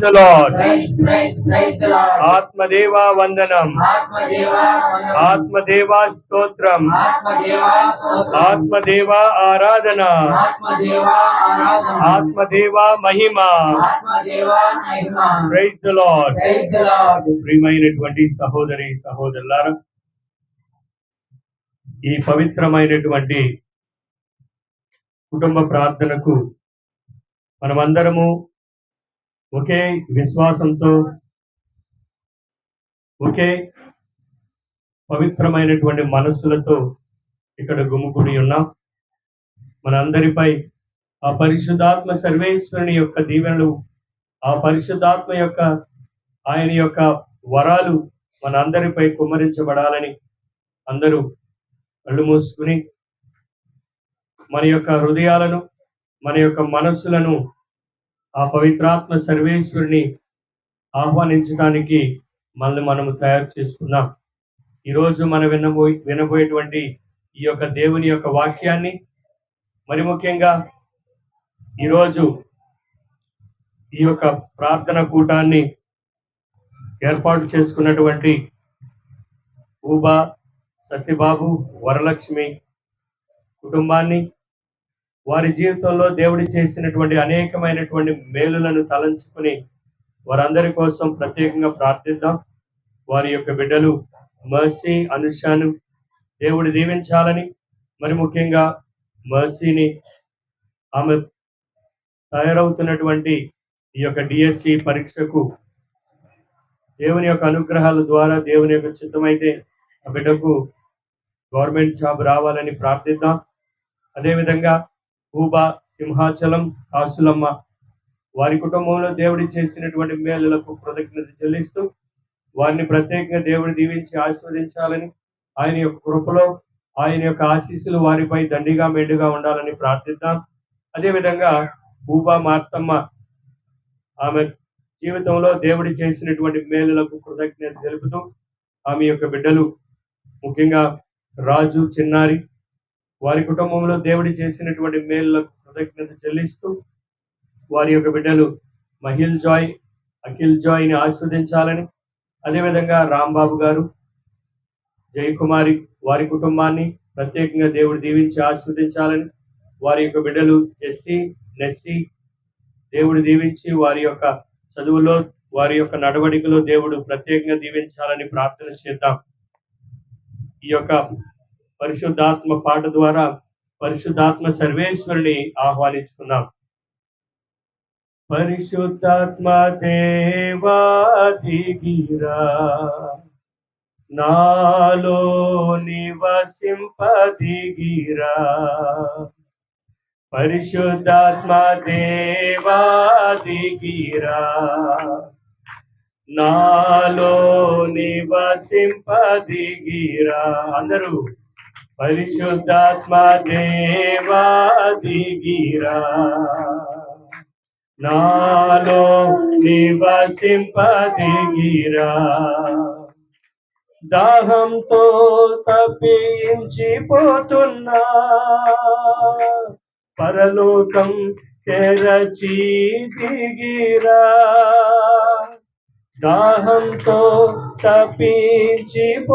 The lord. Praise the Lord. ఆత్మదేవా వందనం. ఆత్మదేవా స్తోత్రం. ఆత్మదేవా ఆరాధన. ఆత్మదేవా మహిమ. Praise the lord. ప్రియమైనటువంటి సహోదరి సహోదరులారా, ఈ పవిత్రమైనటువంటి కుటుంబ ప్రార్థనకు మనమందరము ఒకే విశ్వాసంతో, ఒకే పవిత్రమైనటువంటి మనస్సులతో ఇక్కడ గుమికూడి ఉన్నాం. మనందరిపై ఆ పరిశుద్ధాత్మ సర్వేశ్వరుని యొక్క దీవెనలు, ఆ పరిశుద్ధాత్మ యొక్క ఆయన యొక్క వరాలు మనందరిపై కుమ్మరించబడాలని అందరూ కళ్ళు మూసుకుని మన యొక్క హృదయాలను, మన యొక్క మనస్సులను ఆ పవిత్రాత్మ సర్వేశ్వరుని ఆహ్వానించడానికి మనల్ని మనము తయారు చేసుకుందాం. ఈరోజు మనం వినబోయేటువంటి ఈ యొక్క దేవుని యొక్క వాక్యాన్ని, మరి ముఖ్యంగా ఈరోజు ఈ యొక్క ప్రార్థన కూటాన్ని ఏర్పాటు చేసుకున్నటువంటి ఊబా, సత్యబాబు, వరలక్ష్మి కుటుంబాన్ని, వారి జీవితంలో దేవుడి చేసినటువంటి అనేకమైనటువంటి మేలులను తలంచుకుని వారందరి కోసం ప్రత్యేకంగా ప్రార్థిద్దాం. వారి యొక్క బిడ్డలు మర్సీ, అనుషాను దేవుడు దీవించాలని, మరి ముఖ్యంగా మర్సీని ఆమె తయారవుతున్నటువంటి ఈ యొక్క డిఎస్సి పరీక్షకు దేవుని యొక్క అనుగ్రహాల ద్వారా, దేవుని యొక్క చిత్తమైతే ఆ బిడ్డకు గవర్నమెంట్ జాబ్ రావాలని ప్రార్థిద్దాం. అదేవిధంగా ఊబా, సింహాచలం, కాసులమ్మ వారి కుటుంబంలో దేవుడి చేసినటువంటి మేలులకు కృతజ్ఞత చెల్లిస్తూ వారిని ప్రత్యేకంగా దేవుడు దీవించి ఆశీర్వదించాలని, ఆయన యొక్క కృపలో ఆయన యొక్క ఆశీస్సులు వారిపై దండిగా మెండుగా ఉండాలని ప్రార్థిద్దాం. అదేవిధంగా ఊబా మార్తమ్మ ఆమె జీవితంలో దేవుడి చేసినటువంటి మేలులకు కృతజ్ఞత తెలుపుతూ ఆమె యొక్క బిడ్డలు ముఖ్యంగా రాజు, చిన్నారి వారి కుటుంబంలో దేవుడి చేసినటువంటి మేలులకు కృతజ్ఞత చెల్లిస్తూ వారి యొక్క బిడ్డలు మహిల్ జాయ్, అఖిల్ జాయ్ని ఆస్వాదించాలని, అదేవిధంగా రాంబాబు గారు, జయకుమారి వారి కుటుంబాన్ని ప్రత్యేకంగా దేవుడు దీవించి ఆస్వాదించాలని, వారి యొక్క బిడ్డలు జెస్సీ, నెస్సీ దేవుడు దీవించి వారి యొక్క చదువులో, వారి యొక్క నడవడికలో దేవుడు ప్రత్యేకంగా దీవించాలని ప్రార్థన చేద్దాం. ఈ యొక్క పరిశుద్ధాత్మ పాట ద్వారా పరిశుద్ధాత్మ సర్వేశ్వరుని ఆహ్వానించుకున్నాం. పరిశుద్ధాత్మ దేవా దిగిరా, నాలో నివసింపదిగిరా. పరిశుద్ధాత్మ దేవా దిగిరా, నాలో నివసింపదిగిరా. అందరూ పరిశుద్ధాత్మ దేవా దిగిరా, నాలో నివసింపదిగిరా. దాహంతో తప్పించిపోతున్నా, పరలోకం తెరచి దిగిరా. దాహంతో తప్పించిపోతున్నా,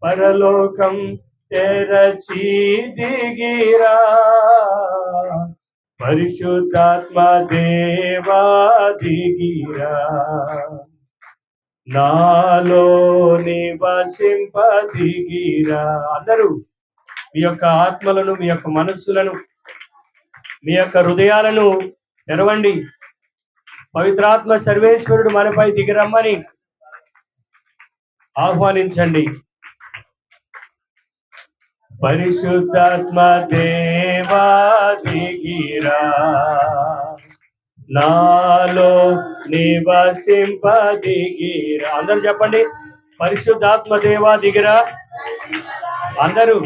పరలోకం తెరచి దిగిరా. పరిశుద్ధాత్మ దేవా దిగిరా, నాలో నివసింపదిగిరా. అందరూ మీ యొక్క ఆత్మలను, మీ యొక్క మనస్సులను, మీ యొక్క హృదయాలను తెరవండి. పవిత్రాత్మ సర్వేశ్వరుడు మనపై దిగిరమ్మని ఆహ్వానించండి. పరిశుద్ధాత్మ దేవా దిగిరా, నాలో నివసింపదిగిరా. అందరూ చెప్పండి, పరిశుద్ధాత్మ దేవా దిగిరా. అందరూ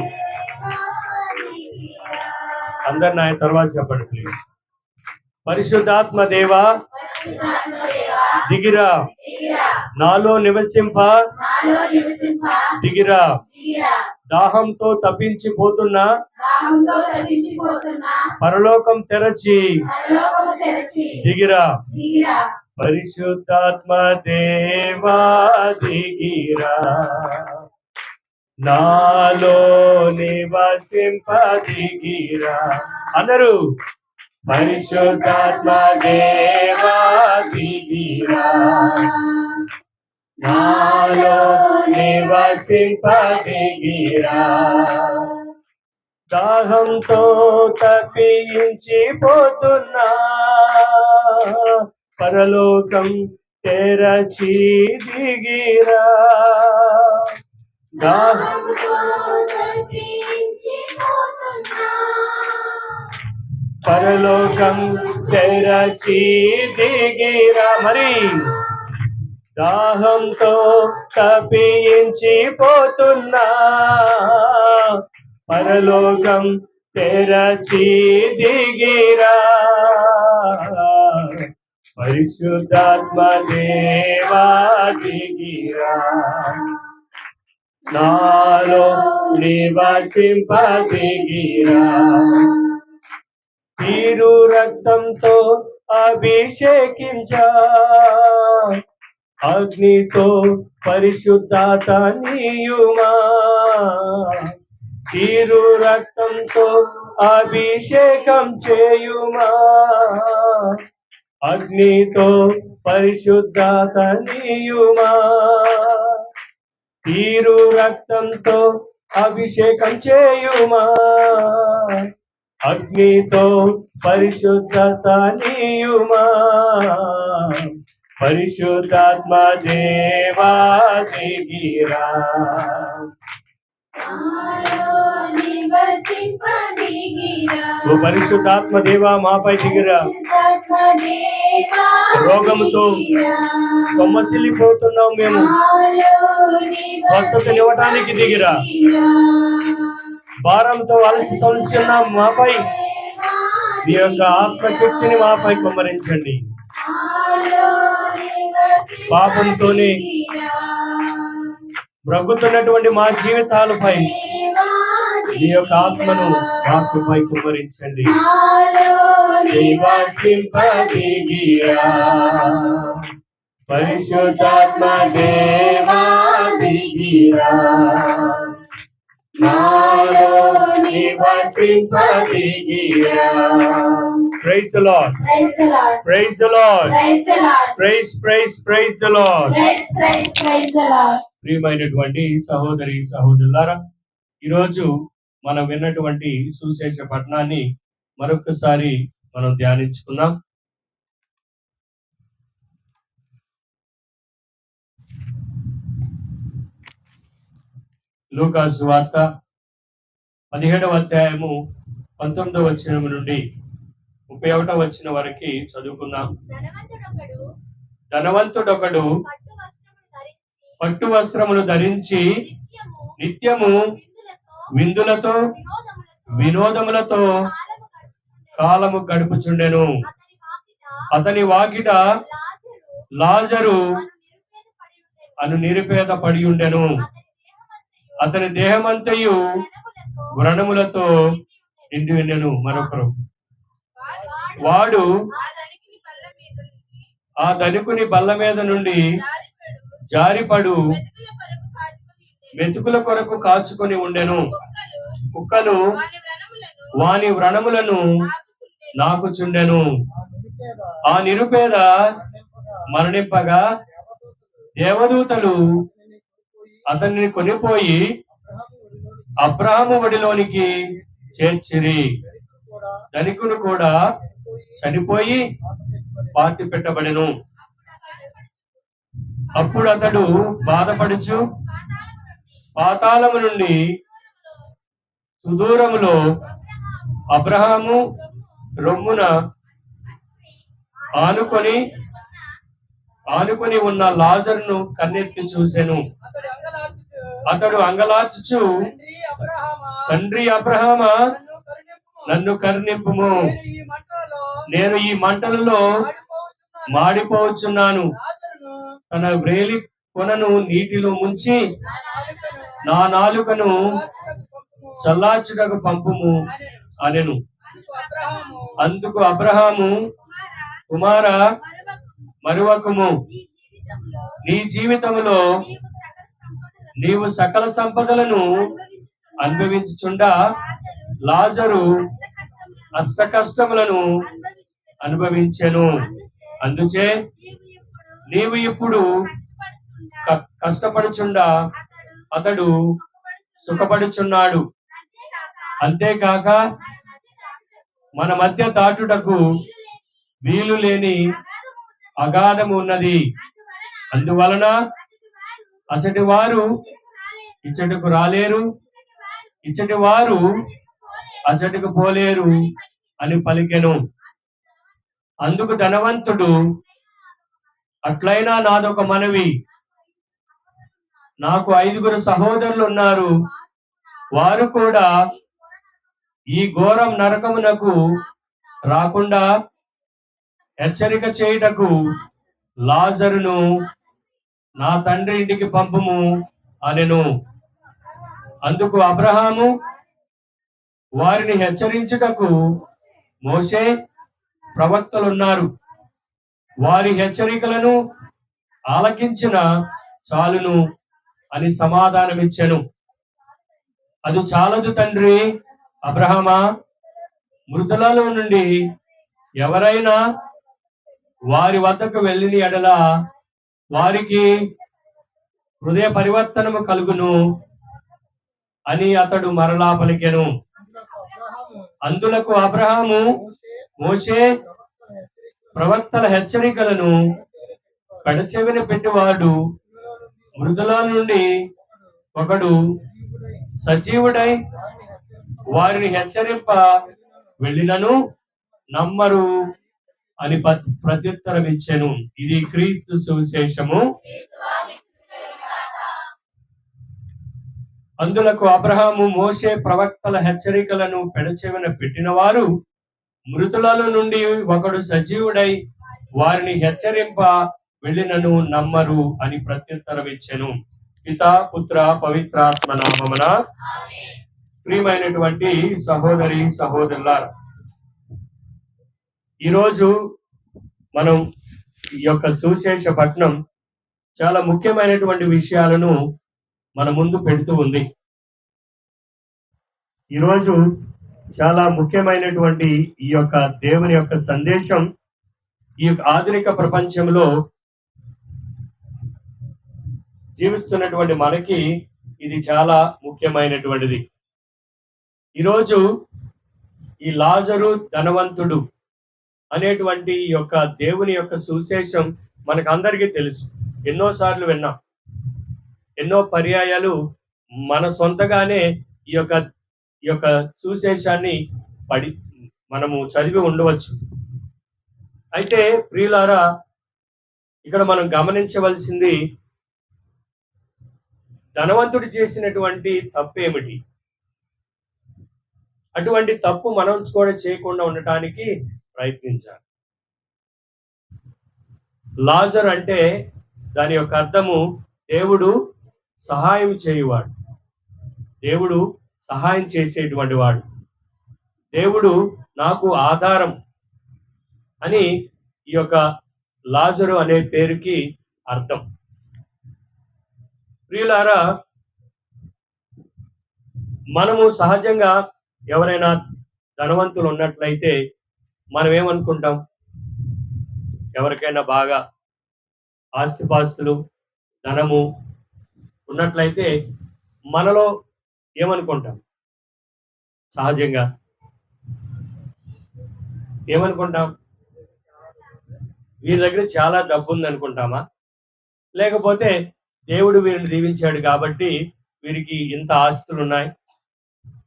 నా తర్వాత చెప్పండి ప్లీజ్. పరిశుద్ధాత్మ దేవా దిగిరా. నాలో నివసింప దిగిరా. దాహంతో తప్పించిపోతున్న పరలోకం తెరచి దిగిరా. పరిశుద్ధాత్మ దేవా దిగిరా. నాలో నివసింప దిగిరా. అందరూ పరిశుద్ధాత్మ దేవా దిగిరా. నాలో నివసింప దిగిరా. దాహంతో తప్పించిపోతున్నా పరలోకం తెరచి దిగిరా. పరలోకం తెరచి దిగిరా. మరి దాహంతో తప్పించిపోతున్నా పరలోకం తెరచి దిగిరా. పరిశుద్ధాత్మ దేవా దిగిరా. నాలో నివసింప దిగిరా. తీరు రక్తంతో అభిషేకించా అగ్నితో పరిశుద్ధత నీయుమా. తీరు రక్తంతో అభిషేకం చేయుమా. అగ్నితో పరిశుద్ధత నీయుమా. తీరు రక్తంతో అభిషేకం చేయుమా. అగ్నితో పరిశుద్ధత నీయుమా. పరిశుద్ధాత్మ దేవా దిగిరా. ఓ పరిశుద్ధాత్మ దేవా మాపై దిగిరా. రోగంతో సొమ్మసిల్లిపోతున్నాం మేము. స్వస్థతనివ్వటానికి దిగిరా. భారంతో అలసి సొలిచున్నాం మాపై. మీ యొక్క ఆత్మశక్తిని మాపై కుమ్మరించండి. పాపంతోనే బ్రతుకుతున్నటువంటి మా జీవితాలపై మీ యొక్క ఆత్మను మాకుపై కుమ్మరించండి. పరిశుద్ధాత్మ దేవా దిగిరా. నాలో నివసింప దిగిరా. Praise the Lord. Praise the Lord. Praise the Lord. Praise the Lord. Praise the Lord. Praise the Lord. ప్రియమైనటువంటి సహోదరి సహోదరులారా, ఈరోజు మనం విన్నటువంటి సువిశేష పఠనాన్ని మరొకసారి మనం ధ్యానించుకుందాం. లూకా సువార్త 17వ అధ్యాయము 19వ వచనం నుండి 31వ వచనం వరకు చదువుకుందాం. ధనవంతుడొకడు పట్టు వస్త్రములు ధరించి నిత్యము విందులతో వినోదములతో కాలము గడుపుచుండెను. అతని వాకిట లాజరు అను నిరుపేద పడి ఉండెను. అతని దేహమంతయు వ్రణములతో నిండి ఉండెను. మరొకరు వాడు ఆ ధనికుని బల్ల మీద నుండి జారిపడు మెతుకుల కొరకు కాచుకొని ఉండెను. కుక్కలు వాని వ్రణములను నాకుచుండెను. ఆ నిరుపేద మరణింపగా దేవదూతలు అతన్ని కొనిపోయి అబ్రహాము ఒడిలోనికి చేర్చిరి. ధనికుడు కూడా చనిపోయి పాతి పెట్టబడెను. అప్పుడు అతడు బాధపడుచు పాతాళము నుండి సుదూరములో అబ్రహాము రొమ్మున ఆనుకొని ఉన్న లాజరును కన్నెత్తి చూసెను. అతడు అంగలార్చుచు, తండ్రి అబ్రహామా, నన్ను కరుణింపుము. నేను ఈ మంటలలో మాడిపోవచ్చున్నాను. తన వ్రేలి కొనను నీటిలో ముంచి నా నాలుకను చల్లార్చుటకు పంపుము అనెను. అందుకు అబ్రహాము, కుమారా, మరువకుము, నీ జీవితములో నీవు సకల సంపదలను అనుభవించుచుండా లాజరు అష్ట కష్టములను అనుభవించెను. అందుచే నీవు ఇప్పుడు కష్టపడుచుండా అతడు సుఖపడుచున్నాడు. అంతేకాక మన మధ్య దాటుటకు వీలు లేని అగాధము ఉన్నది. అందువలన అచ్చటి వారు ఇచ్చటకు రాలేరు, ఇచ్చటి వారు అచ్చటకు పోలేరు అని పలికెను. అందుకు ధనవంతుడు, అట్లయినా నాదొక మనవి, నాకు 5 సహోదరులు ఉన్నారు. వారు కూడా ఈ ఘోరం నరకమునకు రాకుండా హెచ్చరిక చేయుటకు లాజరును నా తండ్రి ఇంటికి పంపుము అనెను. అందుకు అబ్రహాము, వారిని హెచ్చరించుటకు మోషే, ప్రవక్తలున్నారు. వారి హెచ్చరికలను ఆలకించిన చాలును అని సమాధానమిచ్చెను. అది చాలదు తండ్రి అబ్రహామా, మృతులలో నుండి ఎవరైనా వారి వద్దకు వెళ్ళిన ఎడల వారికి హృదయ పరివర్తనము కలుగును అని అతడు మరలా పలికెను. అందులకు అబ్రహాము, మోషే, ప్రవక్తల హెచ్చరికలను పెడచెవిన పెట్టివాడు మృతుల నుండి ఒకడు సజీవుడై వారిని హెచ్చరింప వెళ్ళినను నమ్మరు అని ప్రత్యుత్తరం ఇచ్చెను. ఇది క్రీస్తు సువిశేషము. అందులకు అబ్రహాము, మోషే, ప్రవక్తల హెచ్చరికలను పెడచెవిన పెట్టిన వారు మృతులలో నుండి ఒకడు సజీవుడై వారిని హెచ్చరింప వెళ్ళినను నమ్మరు అని ప్రత్యుత్తరం ఇచ్చెను. పితా, పుత్ర, పవిత్రాత్మ నామమున. ప్రియమైనటువంటి సహోదరి సహోదరులారా, ఈరోజు మనం ఈ యొక్క సువిశేష పఠనం చాలా ముఖ్యమైనటువంటి విషయాలను మన ముందు పెడుతూ ఉంది. ఈరోజు చాలా ముఖ్యమైనటువంటి ఈ యొక్క దేవుని యొక్క సందేశం ఈ యొక్క ఆధునిక ప్రపంచంలో జీవిస్తున్నటువంటి మనకి ఇది చాలా ముఖ్యమైనటువంటిది. ఈరోజు ఈ లాజరు, ధనవంతుడు అనేటువంటి ఈ యొక్క దేవుని యొక్క సువిశేషం మనకు అందరికీ తెలుసు. ఎన్నోసార్లు విన్నాం, ఎన్నో పర్యాయాలు మన సొంతగానే ఈ యొక్క సువిశేషాన్ని మనము చదివి ఉండవచ్చు. అయితే ప్రియులారా, ఇక్కడ మనం గమనించవలసింది, ధనవంతుడు చేసినటువంటి తప్పు ఏమిటి? అటువంటి తప్పు మనం కూడా చేయకుండా ఉండటానికి ప్రయత్నించాలి. లాజర్ అంటే దాని యొక్క అర్థము దేవుడు సహాయం చేయువాడు, దేవుడు సహాయం చేసేటువంటి వాడు, దేవుడు నాకు ఆధారం అని ఈ యొక్క లాజరు అనే పేరుకి అర్థం. ప్రియులారా, మనము సహజంగా ఎవరైనా ధనవంతులు ఉన్నట్లయితే మనం ఏమనుకుంటాం? ఎవరికైనా బాగా ఆస్తిపాస్తులు, ధనము ఉన్నట్లయితే మనలో ఏమనుకుంటాం? సహజంగా ఏమనుకుంటాం? వీరి దగ్గర చాలా డబ్బు ఉంది అనుకుంటామా? లేకపోతే దేవుడు వీరిని దీవించాడు కాబట్టి వీరికి ఇంత ఆస్తులు ఉన్నాయి,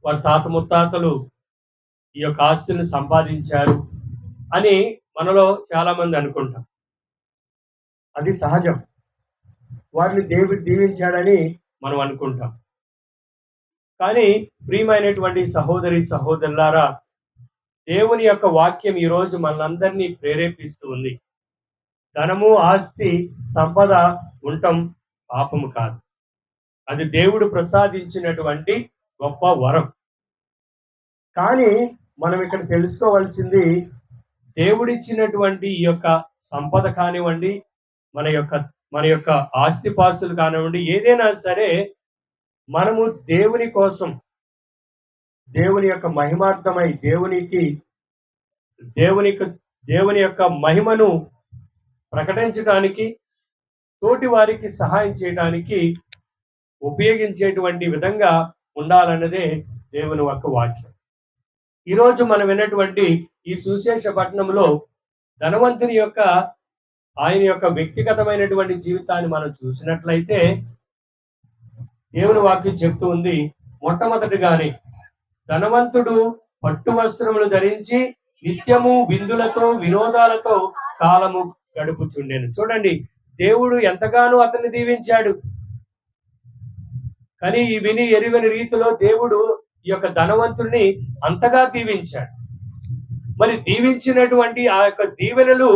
వారి తాత ముత్తాతలు ఈ యొక్క ఆస్తుల్ని సంపాదించారు అని మనలో చాలా మంది అనుకుంటాం. అది సహజం. వారిని దేవుడు దీవించాడని మనం అనుకుంటాం. కానీ ప్రియమైనటువంటి సహోదరి సహోదరులారా, దేవుని యొక్క వాక్యం ఈరోజు మనందరినీ ప్రేరేపిస్తూ ఉంది. ధనము, ఆస్తి, సంపద ఉండటం పాపము కాదు. అది దేవుడు ప్రసాదించినటువంటి గొప్ప వరం. కానీ మనం ఇక్కడ తెలుసుకోవాల్సింది, దేవుడిచ్చినటువంటి ఈ యొక్క సంపద కానివ్వండి, మన యొక్క ఆస్తిపాస్తులు కానివ్వండి, ఏదైనా సరే మనము దేవుని కోసం, దేవుని యొక్క మహిమార్థమై దేవుని యొక్క మహిమను ప్రకటించడానికి, తోటి వారికి సహాయం చేయడానికి ఉపయోగించేటువంటి విధంగా ఉండాలన్నదే దేవుని యొక్క వాక్యం. ఈరోజు మనం విన్నటువంటి ఈ సువిశేష పట్టణంలో ధనవంతుని యొక్క ఆయన యొక్క వ్యక్తిగతమైనటువంటి జీవితాన్ని మనం చూసినట్లయితే దేవుని వాక్యం చెప్తూ ఉంది, మొట్టమొదటిగానే ధనవంతుడు పట్టు వస్త్రములు ధరించి నిత్యము విందులతో వినోదాలతో కాలము గడుపుచుండెను. చూడండి, దేవుడు ఎంతగానో అతన్ని దీవించాడు. కానీ ఈ విని ఎరుగని రీతిలో దేవుడు ఈ యొక్క ధనవంతుడిని అంతగా దీవించాడు. మరి దీవించినటువంటి ఆ యొక్క దీవెనలు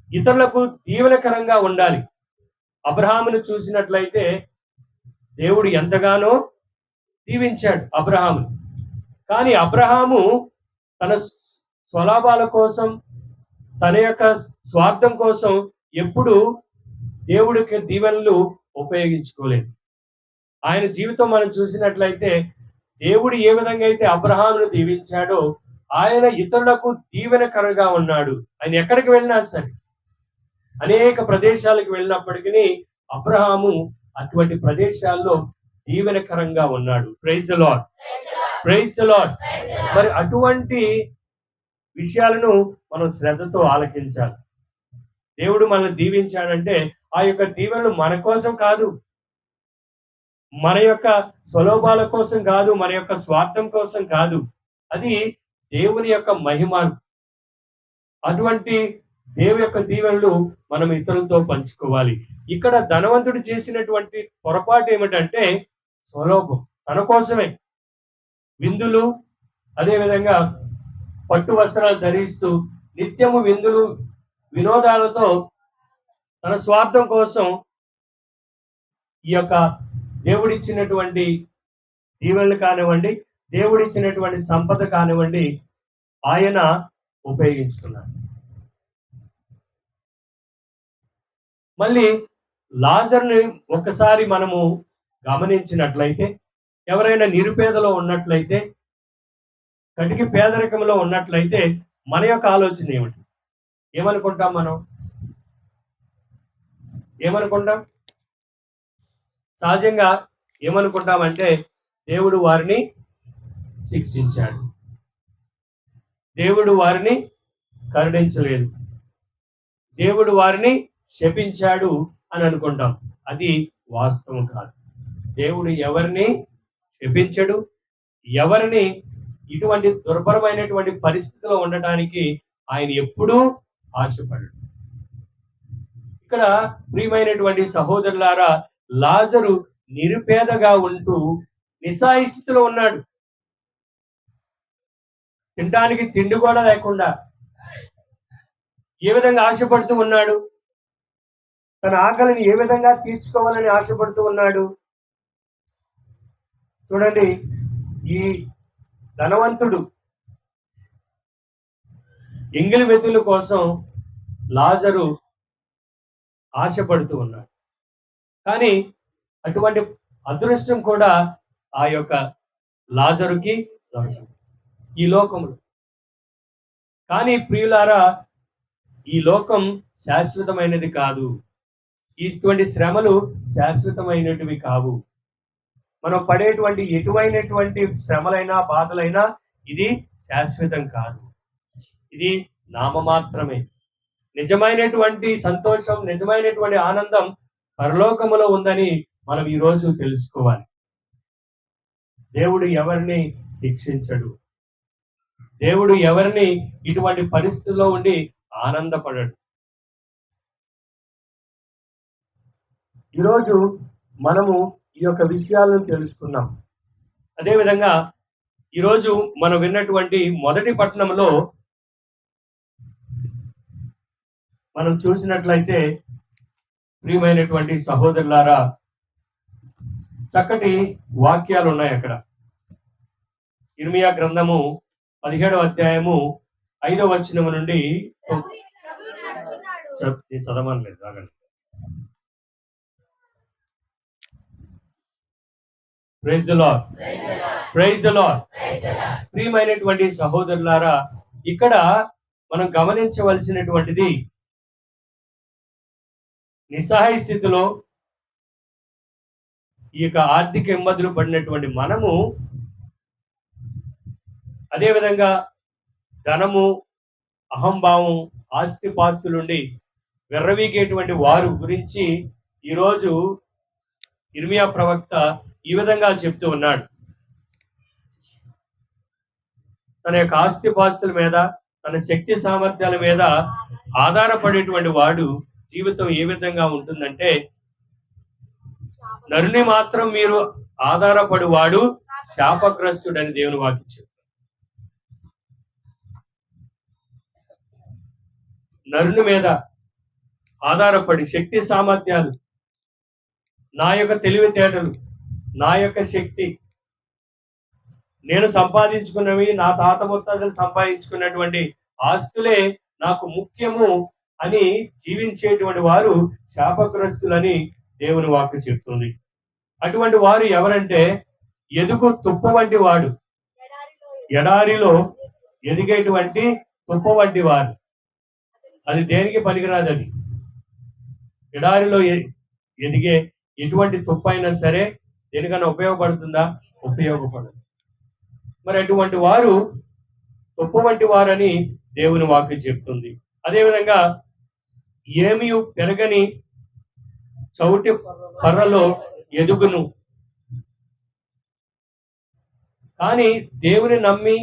ఇతరులకు దీవెనకరంగా ఉండాలి. అబ్రహామును చూసినట్లయితే దేవుడు ఎంతగానో దీవించాడు అబ్రహాము. కానీ అబ్రహాము తన స్వలాభాల కోసం, తన యొక్క స్వార్థం కోసం ఎప్పుడు దేవుడికి దీవెనలు ఉపయోగించుకోలేదు. ఆయన జీవితం మనం చూసినట్లయితే దేవుడు ఏ విధంగా అయితే అబ్రహామును దీవించాడో ఆయన ఇతరులకు దీవెనకరంగా ఉన్నాడు. ఆయన ఎక్కడికి వెళ్ళినా సరే, అనేక ప్రదేశాలకు వెళ్ళినప్పటికీ అబ్రహాము అటువంటి ప్రదేశాల్లో దీవెనకరంగా ఉన్నాడు. Praise the Lord, praise the Lord. మరి అటువంటి విషయాలను మనం శ్రద్ధతో ఆలకించాలి. దేవుడు మనల్ని దీవించాడంటే ఆ యొక్క దీవెనలు మన కోసం కాదు, మన యొక్క స్వలోభాల కోసం కాదు, మన యొక్క స్వార్థం కోసం కాదు. అది దేవుని యొక్క మహిమ. అటువంటి దేవుని యొక్క దీవెనలు మనం ఇతరులతో పంచుకోవాలి. ఇక్కడ ధనవంతుడు చేసినటువంటి పొరపాటు ఏమిటంటే స్వలోభం, తన కోసమే విందులు, అదేవిధంగా పట్టు వస్త్రాలు ధరిస్తూ నిత్యము విందులు వినోదాలతో తన స్వార్థం కోసం ఈ యొక్క దేవుడిచ్చినటువంటి దీవెనలు కానివ్వండి, దేవుడిచ్చినటువంటి సంపద కానివ్వండి, ఆయన ఉపయోగించుకున్నాడు. మళ్ళీ లాజరుని ఒకసారి మనము గమనించినట్లయితే, ఎవరైనా నిరుపేదలో ఉన్నట్లయితే, కటికి పేదరికంలో ఉన్నట్లయితే మన యొక్క ఆలోచన ఏమిటి? ఏమనుకుంటాం? మనం ఏమనుకుంటాం? సహజంగా ఏమనుకుంటామంటే దేవుడు వారిని శిక్షించాడు, దేవుడు వారిని కరుణించలేదు, దేవుడు వారిని శపించాడు అని అనుకుంటాం. అది వాస్తవం కాదు. దేవుడు ఎవరిని శపించడు, ఎవరిని ఇటువంటి దుర్భరమైనటువంటి పరిస్థితిలో ఉండటానికి ఆయన ఎప్పుడూ ఆశపడడు. ఇక్కడ ప్రియమైనటువంటి సహోదరులారా, లాజరు నిరుపేదగా ఉంటూ నిస్సహాయ స్థితిలో ఉన్నాడు. తినడానికి తిండి కూడా లేకుండా ఏ విధంగా ఆశపడుతూ ఉన్నాడు? తన ఆకలిని ఏ విధంగా తీర్చుకోవాలని ఆశపడుతూ ఉన్నాడు? చూడండి, ఈ ధనవంతుడు ఎంగిలి వెతుల కోసం లాజరు ఆశపడుతూ ఉన్నాడు. కానీ అటువంటి అదృష్టం కూడా ఆ యొక్క లాజరుకి దొరకదు ఈ లోకంలో. కానీ ప్రియులారా, ఈ లోకం శాశ్వతమైనది కాదు. ఇటువంటి శ్రమలు శాశ్వతమైనటివి కావు. మనం పడేటువంటి ఎటువైనటువంటి శ్రమలైనా బాధలైనా ఇది శాశ్వతం కాదు. ఇది నామమాత్రమే. నిజమైనటువంటి సంతోషం, నిజమైనటువంటి ఆనందం పరలోకములో ఉందని మనం ఈరోజు తెలుసుకోవాలి. దేవుడు ఎవరిని శిక్షించడు. దేవుడు ఎవరిని ఇటువంటి పరిస్థితుల్లో ఉండి ఆనందపడడు. ఈరోజు మనము ఈ యొక్క విషయాలను తెలుసుకున్నాం. అదేవిధంగా ఈరోజు మనం విన్నటువంటి మొదటి పట్టణంలో మనం చూసినట్లయితే ప్రియమైనటువంటి సహోదరులారా, చక్కటి వాక్యాలు ఉన్నాయి అక్కడ. ఇర్మియా గ్రంథము 17వ అధ్యాయము 5వ వచనము నుండి చదవలేదు. ఆగండి. Praise the Lord, praise the Lord. ప్రియమైనటువంటి సహోదరులారా, ఇక్కడ మనం గమనించవలసినటువంటిది, నిస్సహాయ స్థితిలో ఈ యొక్క ఆర్థిక ఇబ్బందులు పడినటువంటి మనము, అదేవిధంగా ధనము, అహంభావం, ఆస్తిపాస్తులుండి విర్రవీగేటువంటి వారు గురించి ఈరోజు ఇర్మియా ప్రవక్త ఈ విధంగా చెప్తూ ఉన్నాడు. తన యొక్క ఆస్తిపాస్తుల మీద, తన శక్తి సామర్థ్యాల మీద ఆధారపడేటువంటి వాడు జీవితం ఏ విధంగా ఉంటుందంటే, నరుని మాత్రం మీరు ఆధారపడు వాడు శాపగ్రస్తుడని దేవుని వాక్యం చెప్తాడు. నరుని మీద ఆధారపడి శక్తి సామర్థ్యాలు, నా యొక్క తెలివితేటలు, నా యొక్క శక్తి, నేను సంపాదించుకున్నవి, నా తాత ముత్తాతలు సంపాదించుకున్నటువంటి ఆస్తులే నాకు ముఖ్యము అని జీవించేటువంటి వారు శాపగ్రస్తులని దేవుని వాక్కు చెప్తుంది. అటువంటి వారు ఎవరంటే, ఎదుగు తుప్ప వంటి వాడు, ఎడారిలో ఎదిగేటువంటి తుప్ప వంటి వారు. అది దేనికి పనికిరాదు. అది ఎడారిలో ఎదిగే ఎటువంటి తుప్ప అయినా సరే దేనికన్నా ఉపయోగపడుతుందా? ఉపయోగపడదు. మరి అటువంటి వారు తుప్ప వంటి వారని దేవుని వాక్యం చెప్తుంది. అదేవిధంగా ఏమీ పెరగని చౌటి పర్రలో ఎదుగును. కానీ దేవుని నమ్మి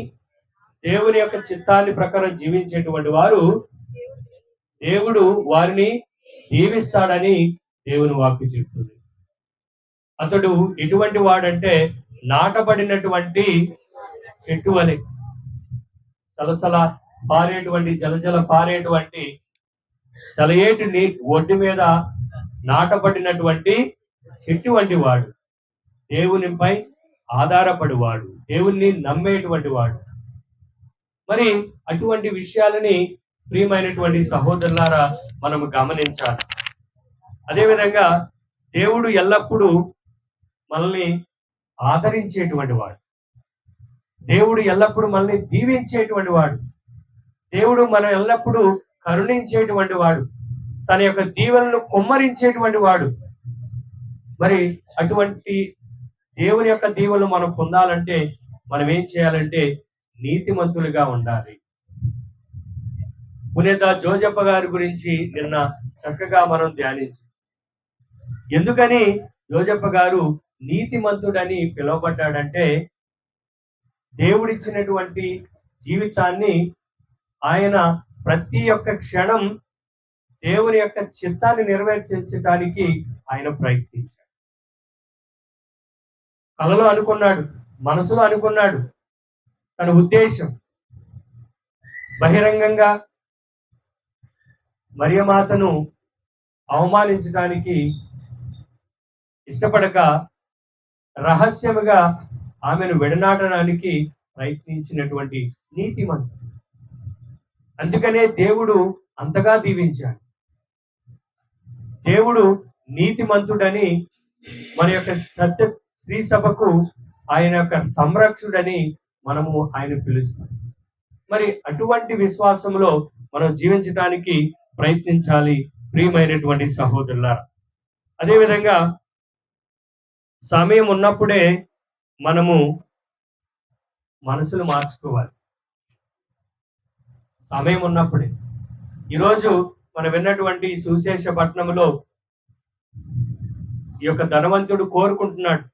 దేవుని యొక్క చిత్తాన్ని ప్రకారం జీవించేటువంటి వారు దేవుడు వారిని దీవిస్తాడని దేవుని వాక్యం చెప్తుంది. అతడు ఎటువంటి వాడంటే, నాటబడినటువంటి చెట్టు అని, సలసల పారేటువంటి, జలజల పారేటువంటి సెలయేటిని ఒడ్డు మీద నాటబడినటువంటి చెట్టు వంటి వాడు, దేవునిపై ఆధారపడివాడు, దేవుణ్ణి నమ్మేటువంటి వాడు. మరి అటువంటి విషయాలని ప్రియమైనటువంటి సహోదరులారా మనం గమనించాలి. అదేవిధంగా దేవుడు ఎల్లప్పుడూ మనల్ని ఆదరించేటువంటి వాడు, దేవుడు ఎల్లప్పుడూ మనల్ని దీవించేటువంటి వాడు, దేవుడు మనం ఎల్లప్పుడూ కరుణించేటువంటి వాడు, తన యొక్క దీవెనలను కుమ్మరించేటువంటి వాడు. మరి అటువంటి దేవుని యొక్క దీవెనలు మనం పొందాలంటే మనం ఏం చేయాలంటే నీతిమంతులుగా ఉండాలి. పునీత జోజప్ప గారి గురించి నిన్న చక్కగా మనం ధ్యానించాం. ఎందుకని జోజప్ప గారు నీతిమంతుడని పిలువబడ్డాడంటే, దేవుడిచ్చినటువంటి జీవితాన్ని ఆయన ప్రతి ఒక్క క్షణం దేవుని యొక్క చిత్తాన్ని నెరవేర్చడానికి ఆయన ప్రయత్నించాడు. కలలో అనుకున్నాడు, మనసులో అనుకున్నాడు, తన ఉద్దేశం బహిరంగంగా మరియమాతను అవమానించడానికి ఇష్టపడక రహస్యముగా ఆమెను విడనాటడానికి ప్రయత్నించినటువంటి నీతిమంతుడు. అందుకనే దేవుడు అంతగా దీవించాడు. దేవుడు నీతిమంతుడని మన యొక్క సత్య శ్రీ సభకు ఆయన యొక్క సంరక్షుడని మనము ఆయన పిలుస్తాం. మరి అటువంటి విశ్వాసంలో మనం జీవించడానికి ప్రయత్నించాలి ప్రియమైనటువంటి సహోదరులారా. అదేవిధంగా సమయం ఉన్నప్పుడే మనము మనసును మార్చుకోవాలి. సమయం ఉన్నప్పుడే. ఈరోజు మనం విన్నటువంటి సుశేషపట్నంలో ఈ యొక్క ధనవంతుడు కోరుకుంటున్నాడు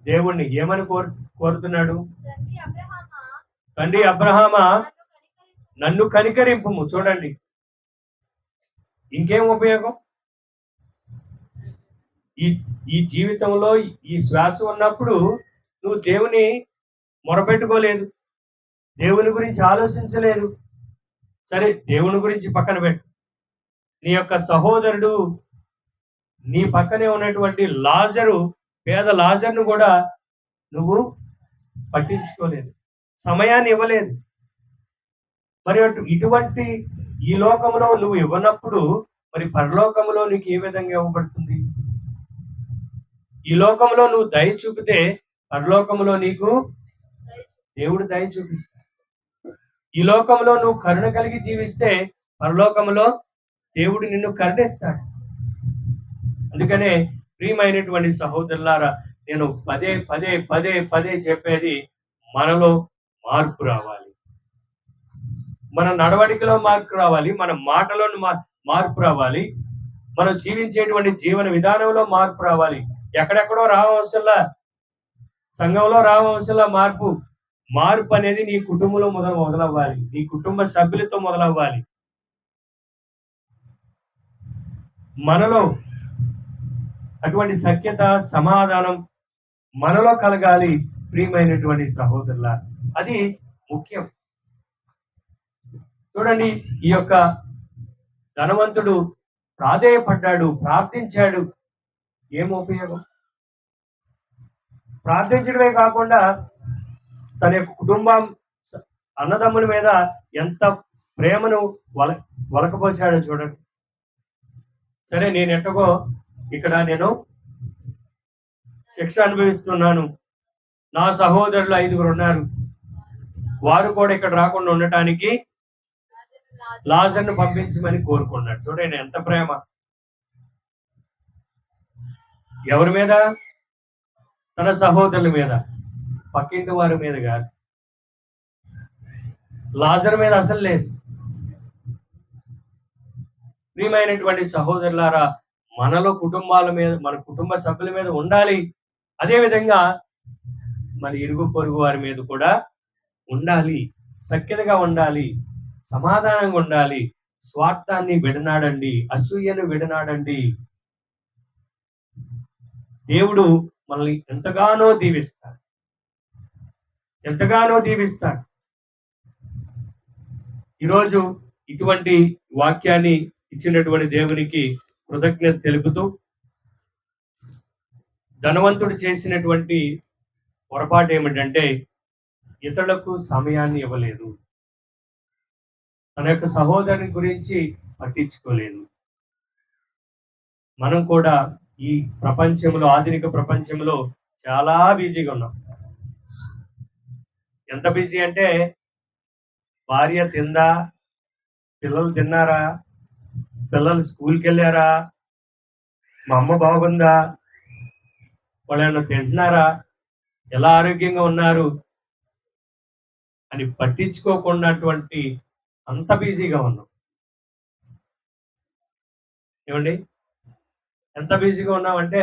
దేవుణ్ణి. ఏమని కోరుతున్నాడు? తండ్రి అబ్రహామా, నన్ను కనికరింపుము. చూడండి, ఇంకేం ఉపయోగం? ఈ జీవితంలో ఈ శ్వాస ఉన్నప్పుడు నువ్వు దేవుని మొరపెట్టుకోలేదు, దేవుని గురించి ఆలోచించలేదు, సరే, దేవుని గురించి పక్కన పెట్టు. నీ యొక్క సహోదరుడు, నీ పక్కనే ఉన్నటువంటి లాజరు, పేద లాజర్ను కూడా నువ్వు పట్టించుకోలేదు, సమయాన్ని ఇవ్వలేదు. మరి ఇటువంటి ఈ లోకంలో నువ్వు ఇవ్వనప్పుడు మరి పరలోకంలో నీకు ఏ విధంగా ఇవ్వబడుతుంది? ఈ లోకంలో నువ్వు దయ చూపితే పరలోకంలో నీకు దేవుడు దయ చూపిస్తాడు. ఈ లోకంలో నువ్వు కరుణ కలిగి జీవిస్తే పరలోకంలో దేవుడు నిన్ను కరుణిస్తాడు. అందుకనే ప్రియమైనటువంటి సహోదరులారా, నేను పదే పదే పదే పదే చెప్పేది, మనలో మార్పు రావాలి, మన నడవడికలో మార్పు రావాలి, మన మాటలో మార్పు రావాలి, మనం జీవించేటువంటి జీవన విధానంలో మార్పు రావాలి. ఎక్కడెక్కడో రావవసరంలా, సంఘంలో రావవసరంలా మార్పు అనేది నీ కుటుంబంలో మొదలవ్వాలి, నీ కుటుంబ సభ్యులతో మొదలవ్వాలి. మనలో అటువంటి సఖ్యత, సమాధానం మనలో కలగాలి ప్రియమైనటువంటి సహోదరుల. అది ముఖ్యం. చూడండి, ఈ యొక్క ధనవంతుడు ప్రాధేయపడ్డాడు, ప్రార్థించాడు. ఏం ఉపయోగం? ప్రార్థించడమే కాకుండా తన యొక్క కుటుంబం, అన్నదమ్ముల మీద ఎంత ప్రేమను వలకపోచాడో చూడండి. సరే, నేను ఎట్టగో ఇక్కడ నేను శిక్ష అనుభవిస్తున్నాను, నా సహోదరులు 5 ఉన్నారు, వారు కూడా ఇక్కడ రాకుండా ఉండటానికి లాజర్ను పంపించమని కోరుకున్నాడు. చూడండి ఎంత ప్రేమ! ఎవరి మీద? తన సహోదరుల మీద, పక్కింటి వారి మీద కాదు, లాజర్ మీద అసలు లేదు. ప్రియమైనటువంటి సహోదరులారా, మనలో కుటుంబాల మీద, మన కుటుంబ సభ్యుల మీద ఉండాలి. అదేవిధంగా మన ఇరుగు పొరుగు వారి మీద కూడా ఉండాలి, సఖ్యతగా ఉండాలి, సమాధానంగా ఉండాలి. స్వార్థాన్ని విడనాడండి, అసూయను విడనాడండి. దేవుడు మనల్ని ఎంతగానో దీవిస్తాడు, ఎంతగానో దీవిస్తాడు. ఈరోజు ఇటువంటి వాక్యాన్ని ఇచ్చినటువంటి దేవునికి కృతజ్ఞత తెలుపుతూ, ధనవంతుడు చేసినటువంటి పొరపాటు ఏమిటంటే ఇతరులకు సమయాన్ని ఇవ్వలేదు, తన యొక్క సహోదరుని గురించి పట్టించుకోలేదు. మనం కూడా ఈ ప్రపంచంలో, ఆధునిక ప్రపంచంలో చాలా బిజీగా ఉన్నాం. ఎంత బిజీ అంటే, భార్య తిందా, పిల్లలు తిన్నారా, పిల్లలు స్కూల్కి వెళ్ళారా, మా అమ్మ బాగుందా, వాళ్ళు ఏమన్నా తింటున్నారా, ఎలా ఆరోగ్యంగా ఉన్నారు అని పట్టించుకోకున్నటువంటి అంత బిజీగా ఉన్నాం. ఏమండి, ఎంత బిజీగా ఉన్నామంటే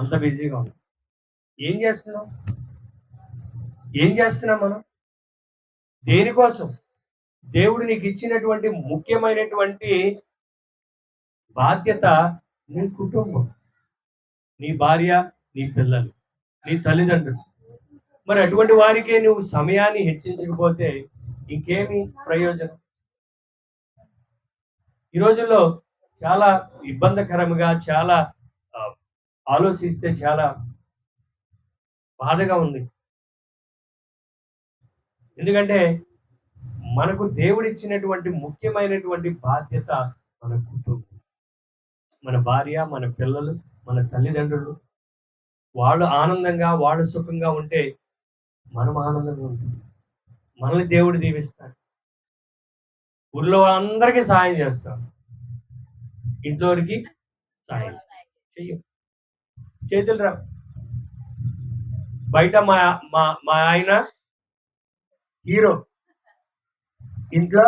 అంత బిజీగా ఉన్నాం. ఏం చేస్తున్నాం మనం? దేనికోసం? దేవుడు నీకు ఇచ్చినటువంటి ముఖ్యమైనటువంటి బాధ్యత నీ కుటుంబం, నీ భార్య, నీ పిల్లలు, నీ తల్లిదండ్రులు. మరి అటువంటి వారికే నువ్వు సమయాన్ని హెచ్చించకపోతే ఇంకేమి ప్రయోజనం? ఈ రోజుల్లో చాలా ఇబ్బందికరంగా, చాలా ఆలోచిస్తే చాలా బాధగా ఉంది. ఎందుకంటే మనకు దేవుడిచ్చినటువంటి ముఖ్యమైనటువంటి బాధ్యత మన కుటుంబం, మన భార్య, మన పిల్లలు, మన తల్లిదండ్రులు. వాళ్ళు ఆనందంగా, వాళ్ళు సుఖంగా ఉంటే మనం ఆనందంగా ఉంటాం, మనల్ని దేవుడు దీవిస్తాడు. ఊళ్ళో అందరికీ సాయం చేస్తాం, ఇంట్లోకి సాయం చెయ్యం, చేతులు రా. బయట మా ఆయన హీరో, ఇంట్లో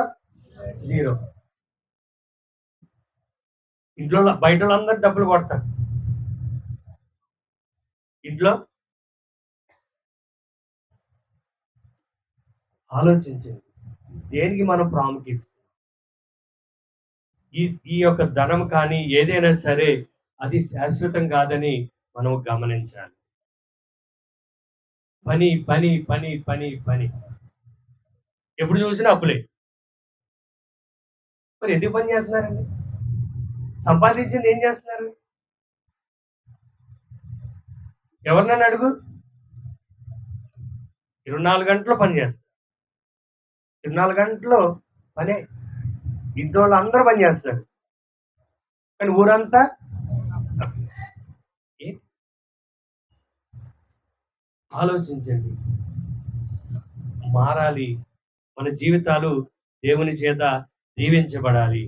జీరో. ఇంట్లో బయట వాళ్ళందరూ డబ్బులు కొడతారు, ఇంట్లో ఆలోచించండి, దేనికి మనం ప్రాముఖ్యత? ఈ యొక్క ధనం కానీ ఏదైనా సరే అది శాశ్వతం కాదని మనం గమనించాలి. పని పని పని పని పని, ఎప్పుడు చూసినా అప్పులే. మరి ఎందుకు పని చేస్తున్నారండి? సంపాదించింది ఏం చేస్తున్నారు? ఎవరినైనా అడుగు. 24 గంటలు పని చేస్తారు. 24 గంటలు పనే. ఇంట్లో అందరూ పని చేస్తారు, కానీ ఊరంతా ఏ? ఆలోచించండి. మారాలి. మన జీవితాలు దేవుని చేత దీవించబడాలి.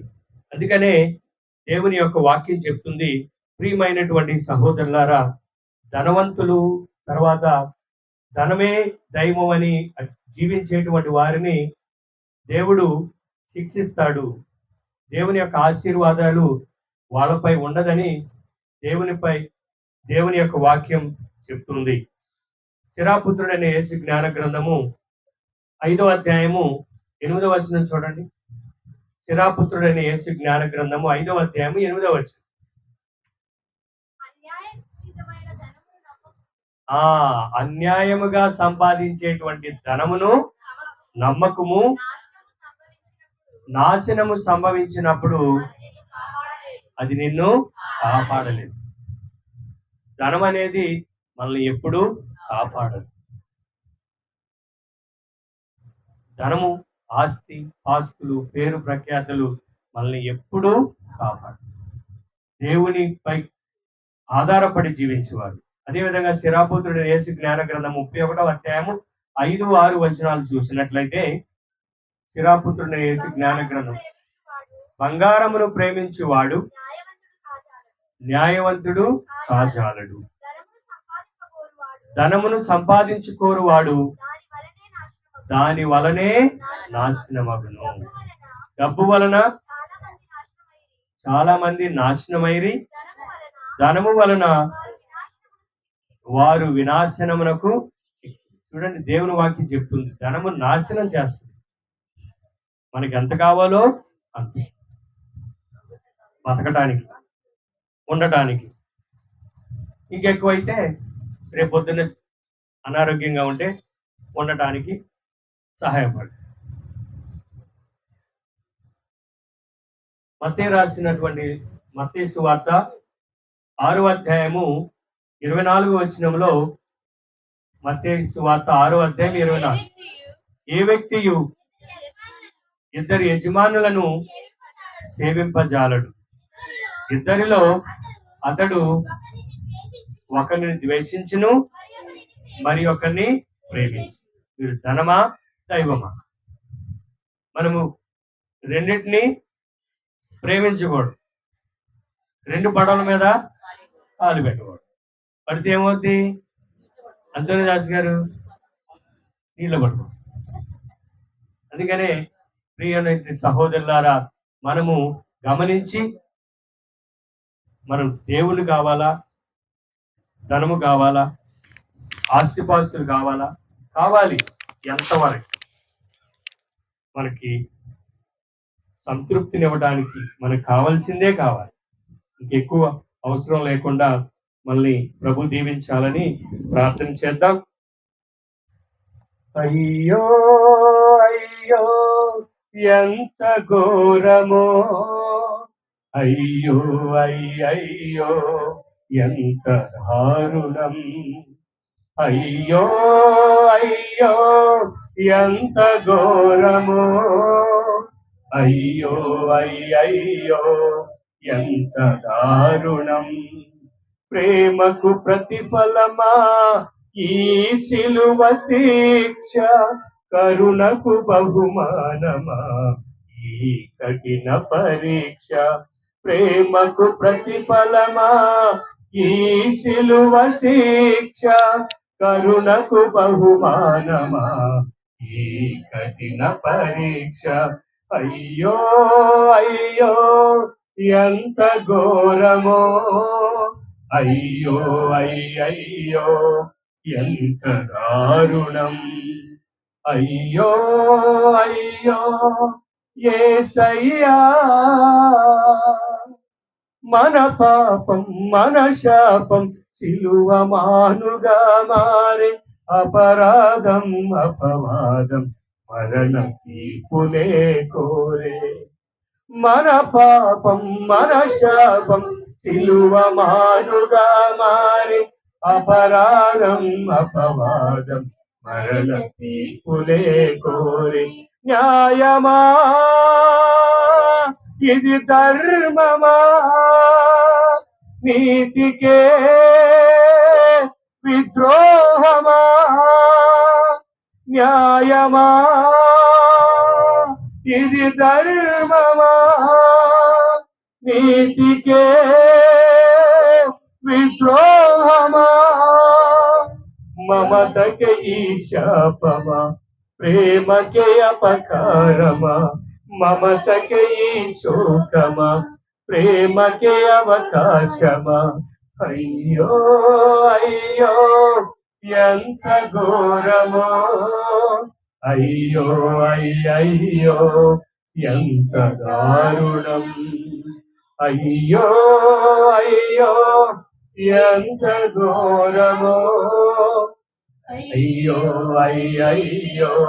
అందుకనే దేవుని యొక్క వాక్యం చెప్తుంది, ప్రియమైనటువంటి సహోదరులారా, ధనవంతులు తర్వాత ధనమే దైవం అని జీవించేటువంటి వారిని దేవుడు శిక్షిస్తాడు. దేవుని యొక్క ఆశీర్వాదాలు వాళ్ళపై ఉండదని దేవుని యొక్క వాక్యం చెప్తుంది. శిరాపుత్రుడైన యేసు జ్ఞాన గ్రంథము 5వ అధ్యాయము 8వ వచనం చూడండి. శిరాపుత్రుడైన యేసు జ్ఞాన గ్రంథము 5వ అధ్యాయము 8వ వచనం. అన్యాయముగా సంపాదించేటువంటి ధనమును నమ్మకము నాశనము సంభవించినప్పుడు అది నిన్ను కాపాడలేదు. ధనం అనేది మనల్ని ఎప్పుడూ కాపాడదు. ధనము, ఆస్తి, ఆస్తులు, పేరు ప్రఖ్యాతులు మనల్ని ఎప్పుడూ కాపాడదు. దేవునిపై ఆధారపడి జీవించేవారు. అదేవిధంగా శిరాపుత్రుడు యేసు జ్ఞాన గ్రంథం 31వ అధ్యాయము 5-6 వచనాలు చూసినట్లయితే, శిరాపుత్రుడు యేసు జ్ఞాన గ్రంథం, బంగారమును ప్రేమించువాడు న్యాయవంతుడు కాజాలడు, ధనమును సంపాదించుకోరువాడు దాని వలనే నాశనమగును. డబ్బు వలన చాలా మంది నాశనమైరి, ధనము వలన వారు వినాశనమునకు. చూడండి, దేవుని వాక్యం చెప్తుంది, ధనము నాశనం చేస్తుంది. మనకి ఎంత కావాలో అంతే, బతకటానికి, ఉండటానికి. ఇంకెక్కువైతే రేపొద్దున అనారోగ్యంగా ఉంటే ఉండటానికి సహాయపడు. మత్తయి రాసినటువంటి మత్తయి సువార్త 6వ అధ్యాయము 24వ వచనంలో, మత్తయి సువార్త 6వ అధ్యాయం 24, ఏ వ్యక్తియు ఇద్దరు యజమానులను సేవింపజాలడు, ఇద్దరిలో అతడు ఒకరిని ద్వేషించును మరి ఒకరిని ప్రేమించు. మీరు ధనమా దైవమా? మనము రెండింటిని ప్రేమించకూడదు. 2 పడవల మీద కాలు పెట్టకూడదు. పడితే ఏమవుద్ది? అంతోని దాస్ గారు నీళ్ళు పడుకో. అందుకనే ప్రియమైన సహోదరులారా, మనము గమనించి, మనం దేవుళ్ళు కావాలా, ధనము కావాలా, ఆస్తిపాస్తులు కావాలా? కావాలి. ఎంతవరకు? మనకి సంతృప్తినివ్వడానికి మనకు కావాల్సిందే కావాలి. ఇంకెక్కువ అవసరం లేకుండా మనల్ని ప్రభు దీవించాలని ప్రార్థన చేద్దాం. అయ్యో అయ్యో ఎంత ఘోరమో, అయ్యో అయ్యయ్యో ఎంత దారుణం, అయ్యో అయ్యో ఎంత ఘోరమో, అయ్యో అయ్యయ్యో ఎంత దారుణం. ప్రేమకు ప్రతిఫలమా ఈ సిలువ శిక్ష, కరుణకు బహుమానమా ఈ కఠిన పరీక్ష. ప్రేమకు ప్రతిఫలమా ఈ సిలువ శిక్ష, కరుణకు బహుమానమా ఈ కఠిన పరీక్ష. అయ్యో అయ్యో ఎంత ఘోరమో, అయ్యో అయ్యయ్యో ఎంత దారుణం, అయ్యో అయ్యో యేసయ్యా మన పాపం మన శాపం సిలువ మానుగా మారే, అపరాధం అపవాదం మరణ తీర్పునే కోరే. మన పాపం మన శాపం సిలువ మానుగా మారి అపరాధం అపవాదం మరణ తీర్పులే కోరి న్యాయమా ఇది ధర్మమా నీతికే విద్రోహమా న్యాయమా ఇది ధర్మమా నీతికే విద్రోహమా మమతకే ఈ శాపమా ప్రేమకే అపకారమా మమతకే ఈ శోకమా ప్రేమకే అవకాశమా అయ్యో అయ్యో ఎంత ఘోరమో అయ్యో అయ్యయ్యో ఎంత దారుణం అయ్యో అయ్యో ఎంత ఘోరమో అయ్యో అయ్యయ్యో